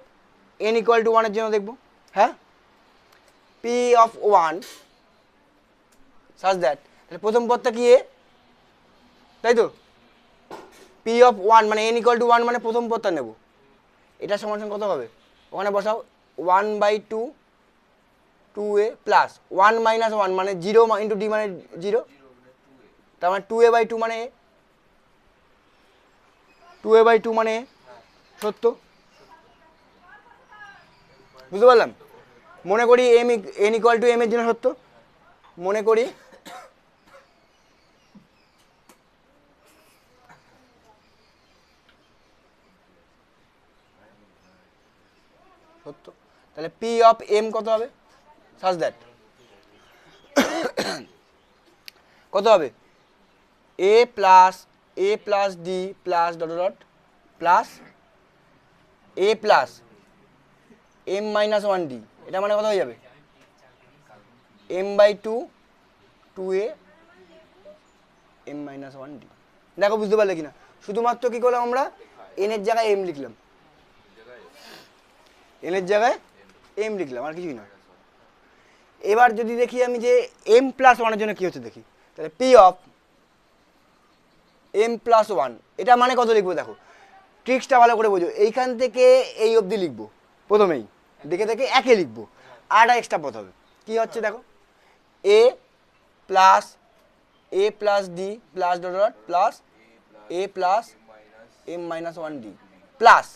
n ইকুয়াল টু 1 এর জন্য দেখবো, হ্যাঁ? p of 1 such that, তাহলে প্রথম পদটা কি? এ, তাই তো? p of 1 মানে n ইকুয়াল টু 1 মানে প্রথম পদটা নেব, এটা সমান কত হবে? ওখানে বসাও 1/2 2a প্লাস 1 মাইনাস 1 মানে 0 ইন্টু ডি মানে 0, তার মানে 2a/2 মানে এ, 2a/2 মানে এ, সত্য, বুঝতে পারলাম? মনে করি n ইকুয়াল টু m এর জন্য সত্য, মনে করি সত্য। তাহলে পি অফ এম কত হবে? সাজ দ্যাট কত হবে? A plus d plus dot dot plus a plus m minus 1d, এটা মানে কত হয়ে যাবে? m/2 2a m-1d। দেখো বুঝতে পারলে কিনা, শুধুমাত্র কি করলাম আমরা n এর জায়গায় m লিখলাম, n এর জায়গায় m লিখলাম, আর কিছুই না। এবার যদি দেখি আমি যে m+1 এর জন্য কি হচ্ছে দেখি, তাহলে p অফ m+1, এটা মানে কত লিখবো দেখো, ট্রিক্সটা ভালো করে বোঝো। এইখান থেকে এই অবধি লিখবো প্রথমেই, দেখে দেখে একে লিখবো, আর এক্সট্রা পথ হবে। কি হচ্ছে দেখো, a plus d plus dot dot plus a plus m-1d plus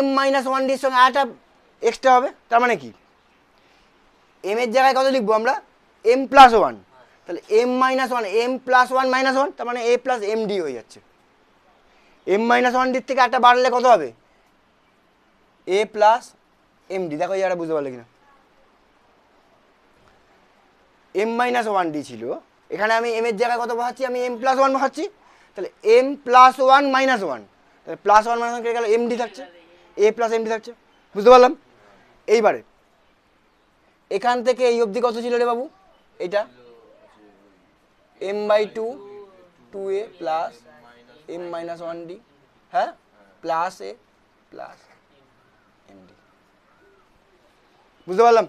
m-1d এর সঙ্গে আরেকটা এক্সট্রা হবে। তার মানে কি, m এর জায়গায় কত লিখবো আমরা, m+1, তাহলে m-1 m+1 তার মানে a প্লাস md হয়ে যাচ্ছে। m-1d থেকে একটা বাড়লে কত হবে, a প্লাস md। দেখো এই জায়গাটা বুঝতে পারলে কিনা, m-1d ছিল, এখানে আমি m এর জায়গায় কত বসাচ্ছি, আমি m+1 বসাচ্ছি, তাহলে m+1 তাহলে +1 কেটে গেল, md থাকছে, a প্লাস md থাকছে। বুঝতে পারলাম। এইবারে এখান থেকে এই অবধি কত ছিল রে বাবু, এটা m/2 2a প্লাস m-1d, হ্যাঁ, প্লাস a প্লাস md। বুঝতে পারলাম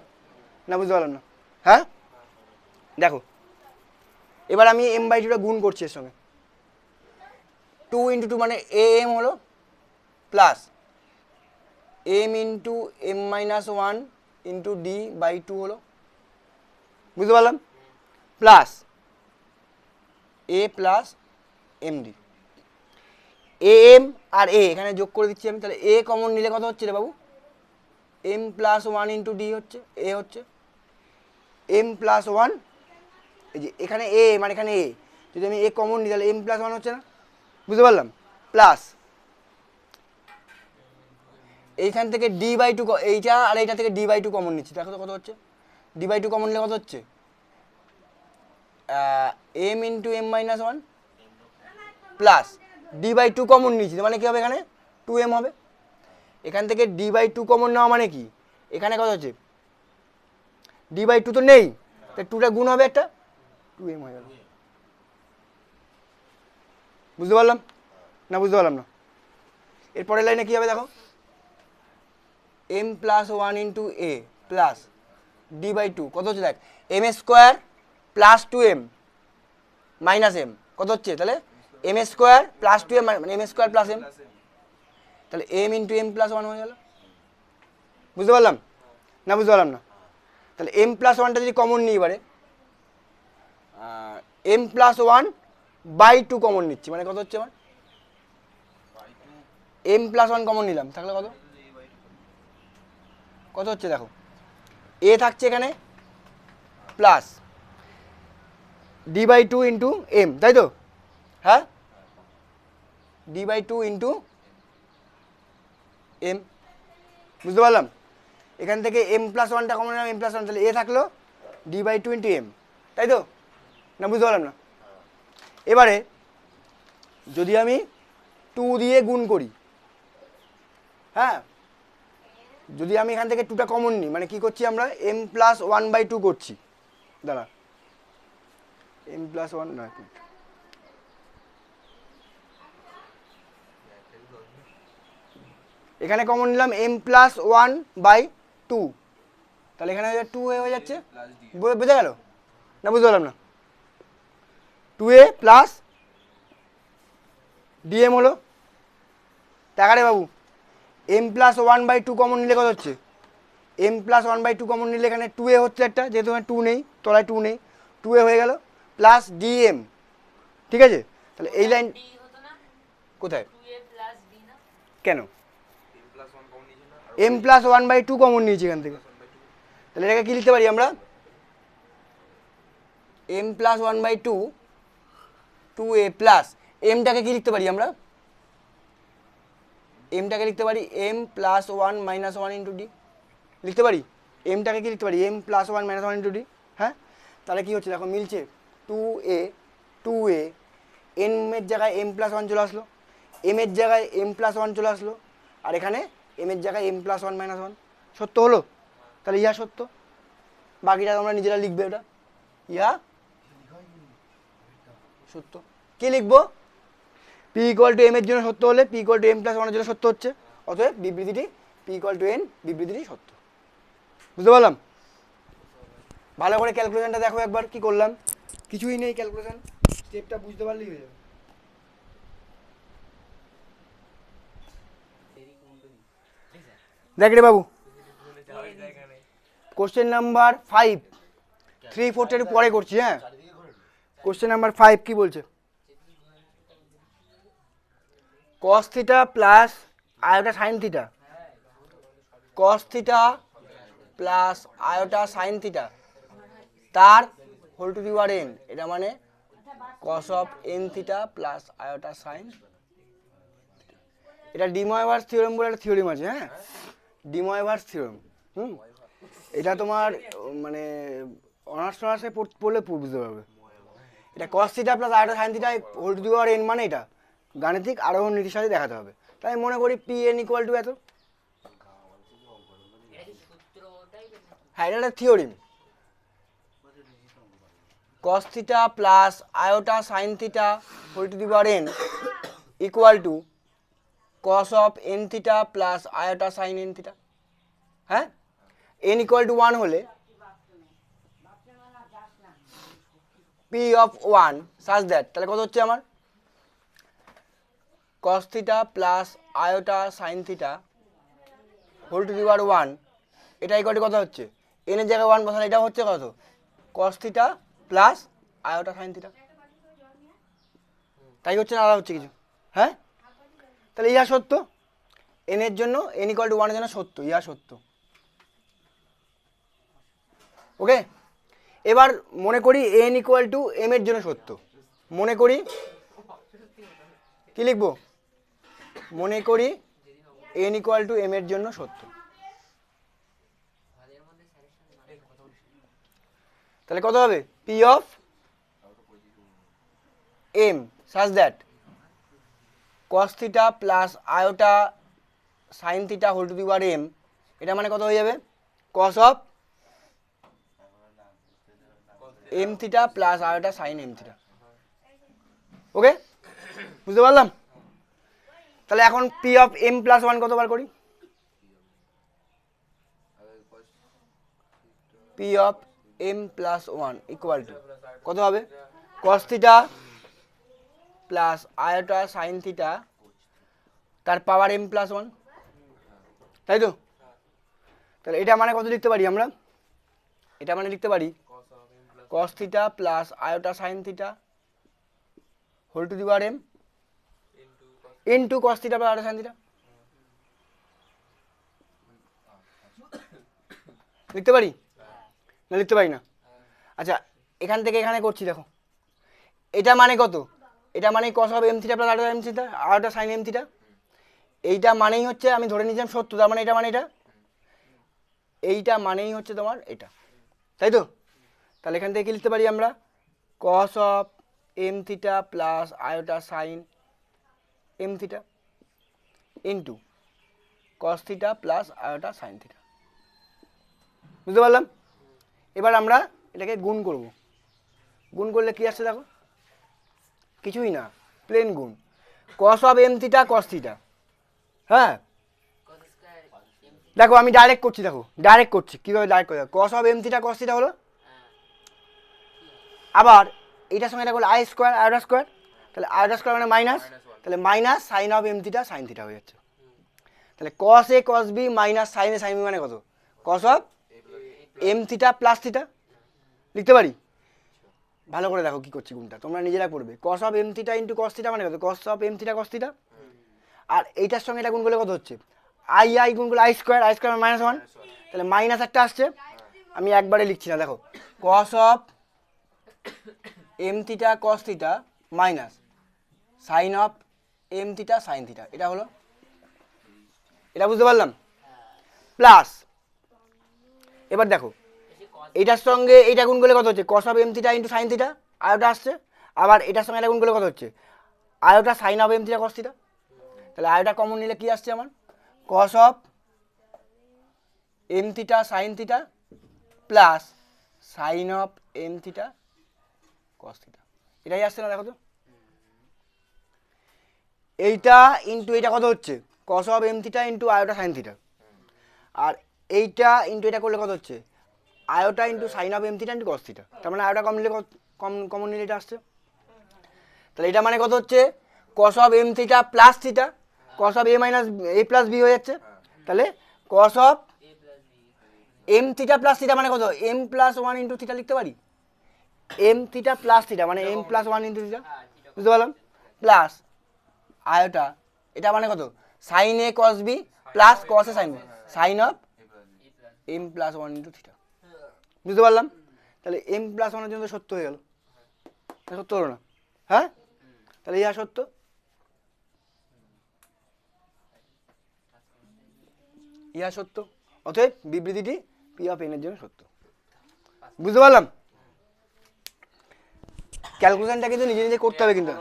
না, বুঝতে পারলাম না, হ্যাঁ। দেখো এবার আমি m/2টা গুণ করছি এর সঙ্গে, 2 × 2 মানে am হলো, প্লাস m × m-1 × d/2 হলো, বুঝতে পারলাম, plus a plus md। am আর a এখানে যোগ করে দিচ্ছি আমি, তাহলে a কমন নিলে কত হচ্ছে রে বাবু, m+1 × d হচ্ছে, a হচ্ছে m+1, এই যে এখানে a মানে এখানে a, যদি আমি a কমন নিই তাহলে m+1 হচ্ছে না, বুঝতে পারলাম, প্লাস এইখান থেকে d/2, এইটা আর এইটা থেকে d/2 কমন নিচ্ছি, দেখো তো কত হচ্ছে, d/2 কমন নিলে কত হচ্ছে, m × m-1 plus d/2 common নিচ্ছি, মানে কি হবে, এখানে 2m হবে। এখান থেকে d/2 কমন নেওয়া মানে কি, এখানে কত হচ্ছে, d/2 তো নেই, তাই 2টা গুণ হবে, একটা 2m হয়ে গেল। বুঝতে পারলাম না, বুঝতে পারলাম না। এরপরের লাইনে কি হবে দেখো, m+1 × a প্লাস d/2 কত হচ্ছে দেখ, m² plus 2m minus m কত হচ্ছে, তাহলে m² প্লাস 2m মানে m² প্লাস m, তাহলে m × m+1 হয়ে গেল। বুঝতে পারলাম না, বুঝতে পারলাম না। তাহলে m+1টা যদি কমন নিই, এবারে m+1/2 কমন নিচ্ছি, মানে কত হচ্ছে আমার, m+1 কমন নিলাম, থাকলে কত কত হচ্ছে দেখো, a থাকছে এখানে প্লাস d/2 × m, তাই তো, হ্যাঁ, d/2 × m। বুঝতে পারলাম। এখান থেকে m+1টা কমন নিলাম, m+1, তাহলে a থাকলো d/2 × m, তাই তো না, বুঝতে পারলাম না। এবারে যদি আমি 2 দিয়ে গুণ করি, হ্যাঁ, যদি আমি এখান থেকে 2টা কমন নিই, মানে কি করছি আমরা, m+1/2 করছি, দাঁড়া, m+1 না, এখানে কমন নিলাম m+1/2, তাহলে এখানে 2a হয়ে যাচ্ছে, বোঝা গেল না, বুঝতে পারলাম না, 2a প্লাস dm হলো, টাকারে বাবু m+1/2 কমন নিলে কত হচ্ছে, m+1/2 কমন নিলে এখানে 2a হচ্ছে একটা, যেহেতু এখানে 2 নেই, তলায় 2 নেই, 2a হয়ে গেল, প্লাস dm, ঠিক আছে। তাহলে এই লাইন কোথায়, কেন m+1/2 কমন নিয়েছি এখান থেকে, তাহলে এটাকে কি লিখতে পারি আমরা, m+1/2 2a প্লাস mটাকে কি লিখতে পারি আমরা, mটাকে লিখতে পারি m+1 - 1 × d লিখতে পারি, mটাকে কি লিখতে পারি, m+1 - 1 × d, হ্যাঁ। তাহলে কি হচ্ছে দেখো, মিলছে 2a n এর জায়গায় m+1 চলে আসলো, m এর জায়গায় m+1 চলে আসলো, আর এখানে m এর জায়গায় m+1 - 1, সত্য হলো, তাহলে ইহা সত্য। বাকিটা তোমরা নিজেরা লিখবে। ওটা ইয়া সত্য। কি লিখবো? পি ইকুয়াল টু এম এর জন্য সত্য হলে p equal to m plus ওয়ানের জন্য সত্য হচ্ছে, অতএব বিবৃতিটি পি ইকুয়াল টু এন বিবৃতিটি সত্য। বুঝতে পারলাম? ভালো করে ক্যালকুলেশনটা দেখো একবার কি করলাম, কিছুই নেই ক্যালকুলেশন, স্টেপটা বুঝতে পারলেই হয়ে যাবে। দেখ রে বাবু, কোশ্চেন নাম্বার 5, 3, 4 একটু পরে করছি। হ্যাঁ, কোশ্চেন নাম্বার 5 কি বলছে? cos theta plus iota sine theta, cos theta plus iota sine theta তার whole to the power n, এটা মানে cos of n theta plus iota sine. এটা ডি ময়েভার্স থিওরেম বলে একটা থিওরেম আছে। হ্যাঁ, ডি ময়েভার্স থিওরেম। এটা তোমার মানে অনার্সে পড়লে বুঝতে পারবে। এটা cos theta plus iota sine theta whole to the power n মানে এটা গাণিতিক আরোহণ নীতির সাথে দেখাতে হবে। তাই মনে করি পি এন ইকুয়াল টু এত। হ্যাঁ, এটা একটা theorem. cos theta plus iota sine theta whole to the power n equal to cos of n theta plus iota sine n theta. হ্যাঁ, n ইকুয়াল টু 1 হলে p অফ 1 সাজ দ্যাট, তাহলে কত হচ্ছে আমার cos theta plus iota sine theta whole to the power 1, এটা equal to কত হচ্ছে, n এর জায়গায় 1 বসালে এটা হচ্ছে কত, cos theta plus iota sine theta. তাই হচ্ছে না, আলাদা হচ্ছে কিছু? হ্যাঁ, তাহলে ইহা সত্য n এর জন্য, n ইকুয়াল টু 1 এর জন্য সত্য, ইহা সত্য। ওকে, এবার মনে করি n ইকুয়াল টু m এর জন্য সত্য। মনে করি কি লিখবো, মনে করি n ইকুয়াল টু m এর জন্য সত্য। তাহলে কত হবে, p of m such that cos theta plus iota sine theta whole to the power m, এটা মানে কত হয়ে যাবে, cos of m theta plus iota sine m theta. Okay, বুঝতে পারলাম? তাহলে এখন p অফ m প্লাস 1 কত বার করি, p of m plus 1 equal to কত হবে, cos theta plus iota sine theta তার পাওয়ার m প্লাস 1, তাই তো? তাহলে এটা মানে কত লিখতে পারি আমরা, এটা মানে লিখতে পারি cos theta plus iota sine theta whole to the power m into cos theta plus iota sine theta. লিখতে পারি না, লিখতে পারি না? আচ্ছা, এখান থেকে এখানে করছি, দেখো এটা মানে কত, এটা মানে cos of m theta plus iota m theta iota sine m theta. এইটা মানেই হচ্ছে, আমি ধরে নিয়েছিলাম সত্য, তার মানে এটা মানে এটা, এইটা মানেই হচ্ছে তোমার এটা, তাই তো? তাহলে এখান থেকে কি লিখতে পারি আমরা, cos of m theta plus iota sine m theta into cos theta plus iota sine theta. বুঝতে পারলাম? এবার আমরা এটাকে গুণ করব। গুণ করলে কি আসছে দেখো, কিছুই না, প্লেন গুণ, cos of m theta cos theta. হ্যাঁ, দেখো আমি ডাইরেক্ট করছি, দেখো ডাইরেক্ট করছি, কীভাবে ডাইরেক্ট করে, cos of m theta cos theta হলো, আবার এইটার সঙ্গে এটা করলে আই স্কোয়ার আয়োটা স্কোয়ার, তাহলে আয়োটা স্কোয়ার মানে মাইনাস, তাহলে minus sine of m theta sine theta হয়ে যাচ্ছে। তাহলে cos a cos b minus sine a sine b মানে কত, cos of m theta plus theta. লিখতে পারি? ভালো করে দেখো কি করছি গুণটা, তোমরা নিজেরা করবে, cos of m theta into cos theta মানে কত, cos of m theta cos theta. আর এইটার সঙ্গে এটা গুণ করলে কত হচ্ছে, আই গুণ করলে আই স্কোয়ার মাইনাস 1, তাহলে মাইনাস একটা আসছে, আমি একবারে লিখছি না, দেখো cos of m theta cos theta minus sine of m theta sine theta, এটা হলো, এটা বুঝতে পারলাম? প্লাস এবার দেখো এইটার সঙ্গে এইটা গুণ করলে কত হচ্ছে, cos of m theta into sine theta, iota আসছে, আবার এটার সঙ্গে এটা গুণ করলে কত হচ্ছে, iota sine of m theta cos theta. তাহলে আয়োটা কমন নিলে কি আসছে আমার, cos of m theta sine theta plus sine of M theta cos theta, এটাই আসছে না দেখো তো, এইটা ইন্টু এটা কত হচ্ছে cos of M theta into iota sine theta, আর এইটা ইন্টু এটা করলে কত হচ্ছে iota into sine of M theta into cos theta, তার মানে আয়োটা কম নিলে কমন নিলে এটা আসছে, তাহলে এটা মানে কত হচ্ছে cos of M theta plus theta, cos of a minus a plus b হয়ে যাচ্ছে, তাহলে cos of M theta plus theta মানে কত m plus one into theta লিখতে পারি, এম থিটা প্লাস থিটা মানে m plus one into theta, বুঝতে পারলাম, প্লাস আয়োটা এটা মানে কত sine a cos b plus cos a sine b, sine of m plus one into theta, বুঝতে পারলাম, তাহলে এম প্লাস ওয়ানের জন্য সত্য হয়ে গেল, সত্য হলো না, হ্যাঁ, তাহলে ইহা সত্য, ইহা সত্য, অতএব বিবৃতিটি পি অফ এন এর জন্য সত্য, বুঝতে পারলাম। ক্যালকুলেশনটা কিন্তু নিজে নিজে করতে হবে কিন্তু,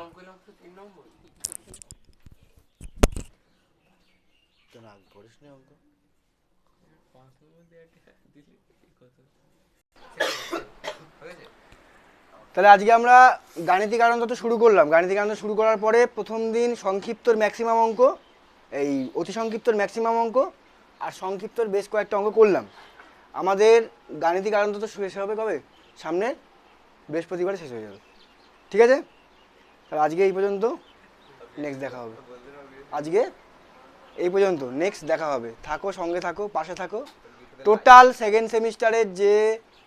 তাহলে আজকে আমরা গাণিতিক কারণ তত্ত্ব শুরু করলাম। গাণিতিক কারণ শুরু করার পরে প্রথম দিন সংক্ষিপ্তর ম্যাক্সিমাম অঙ্ক, এই অতি সংক্ষিপ্তর ম্যাক্সিমাম অঙ্ক আর সংক্ষিপ্তর বেশ কয়েকটা অঙ্ক করলাম। আমাদের গাণিতিক কারণ তত্ত্ব শেষ হবে কবে, সামনের বৃহস্পতিবারে শেষ হয়ে যাবে, ঠিক আছে। তাহলে আজকে এই পর্যন্ত, নেক্সট দেখা হবে, আজকে এই পর্যন্ত, নেক্সট দেখা হবে, থাকো সঙ্গে থাকো পাশে থাকো, টোটাল সেকেন্ড সেমিস্টারের যে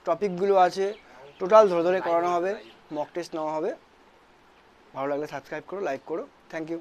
টপিকগুলো আছে টোটাল ধরে ধরে করানো হবে, মক টেস্ট নেওয়া হবে। ভালো লাগলে সাবস্ক্রাইব করো, লাইক করো, থ্যাংক ইউ।